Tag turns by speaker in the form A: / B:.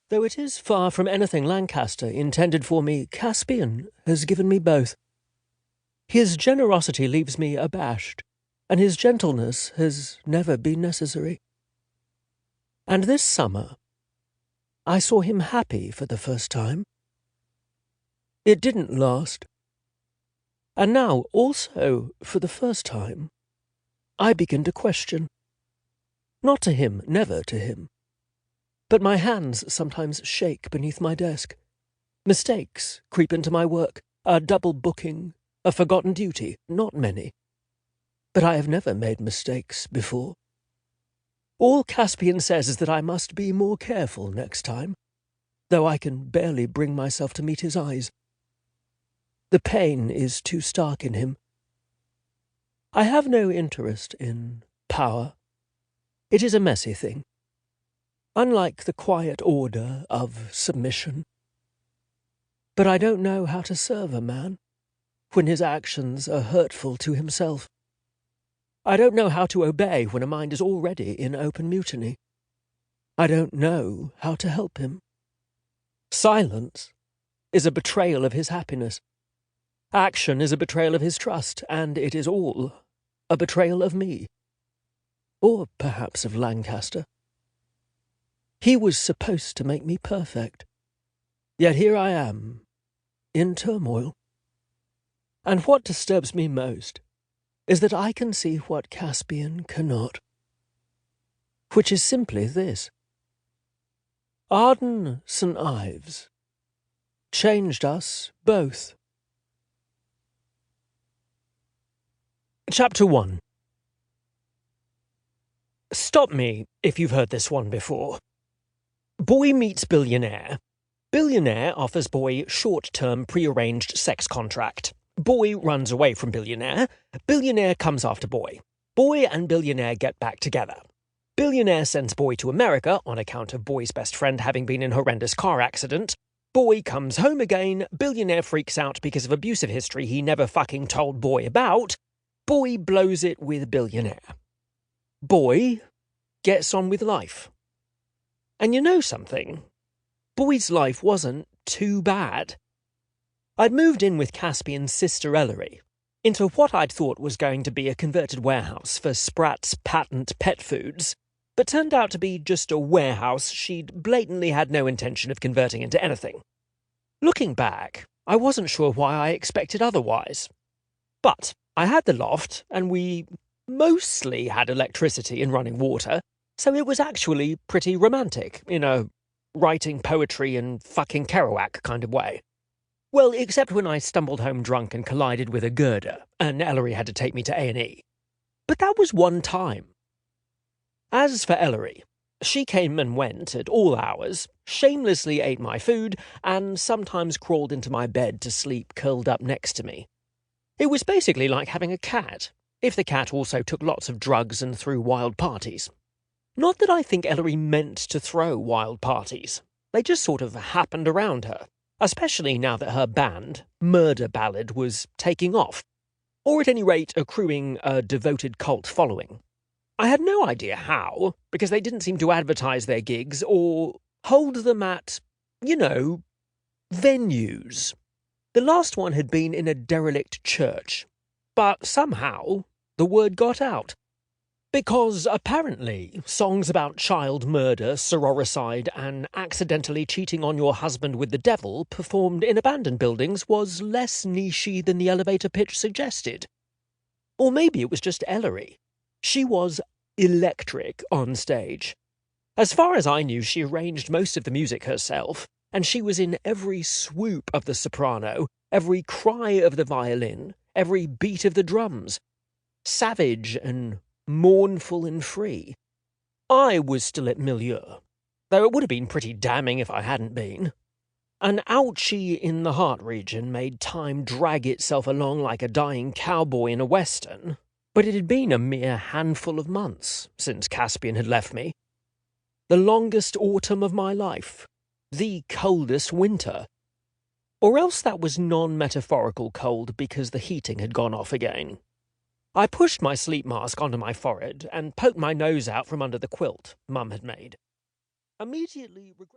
A: Though it is far from anything Lancaster intended for me, Caspian has given me both. His generosity leaves me abashed, and his gentleness has never been necessary. And this summer, I saw him happy for the first time. It didn't last. And now, also, for the first time, I begin to question. Not to him, never to him. But my hands sometimes shake beneath my desk. Mistakes creep into my work, a double booking, a forgotten duty, not many. But I have never made mistakes before. All Caspian says is that I must be more careful next time, though I can barely bring myself to meet his eyes. The pain is too stark in him. I have no interest in power. It is a messy thing, unlike the quiet order of submission. But I don't know how to serve a man when his actions are hurtful to himself. I don't know how to obey when a mind is already in open mutiny. I don't know how to help him. Silence is a betrayal of his happiness. Action is a betrayal of his trust, and it is all a betrayal of me. Or perhaps of Lancaster. He was supposed to make me perfect. Yet here I am, in turmoil. And what disturbs me most is that I can see what Caspian cannot. Which is simply this. Arden St. Ives changed us both. Chapter 1. Stop me if you've heard this one before. Boy meets billionaire. Billionaire offers boy short-term prearranged sex contract. Boy runs away from billionaire. Billionaire comes after boy. Boy and billionaire get back together. Billionaire sends boy to America on account of boy's best friend having been in a horrendous car accident. Boy comes home again. Billionaire freaks out because of abusive history he never fucking told boy about. Boy blows it with billionaire. Boy gets on with life. And you know something? Boy's life wasn't too bad. I'd moved in with Caspian's sister Ellery into what I'd thought was going to be a converted warehouse for Sprat's patent pet foods, but turned out to be just a warehouse she'd blatantly had no intention of converting into anything. Looking back, I wasn't sure why I expected otherwise. But I had the loft, and we mostly had electricity and running water, so it was actually pretty romantic, in a writing poetry and fucking Kerouac kind of way. Well, except when I stumbled home drunk and collided with a girder, and Ellery had to take me to A&E. But that was one time. As for Ellery, she came and went at all hours, shamelessly ate my food, and sometimes crawled into my bed to sleep curled up next to me. It was basically like having a cat, if the cat also took lots of drugs and threw wild parties. Not that I think Ellery meant to throw wild parties. They just sort of happened around her, especially now that her band, Murder Ballad, was taking off, or at any rate accruing a devoted cult following. I had no idea how, because they didn't seem to advertise their gigs or hold them at, venues. The last one had been in a derelict church, but somehow the word got out. Because apparently songs about child murder, sororicide, and accidentally cheating on your husband with the devil performed in abandoned buildings was less nichey than the elevator pitch suggested. Or maybe it was just Ellery. She was electric on stage. As far as I knew, she arranged most of the music herself, and she was in every swoop of the soprano, every cry of the violin, every beat of the drums. Savage and mournful and free. I was still at Milieu, though it would have been pretty damning if I hadn't been. An ouchie in the heart region made time drag itself along like a dying cowboy in a western, but it had been a mere handful of months since Caspian had left me. The longest autumn of my life. The coldest winter. Or else that was non-metaphorical cold because the heating had gone off again. I pushed my sleep mask onto my forehead and poked my nose out from under the quilt Mum had made. Immediately regret.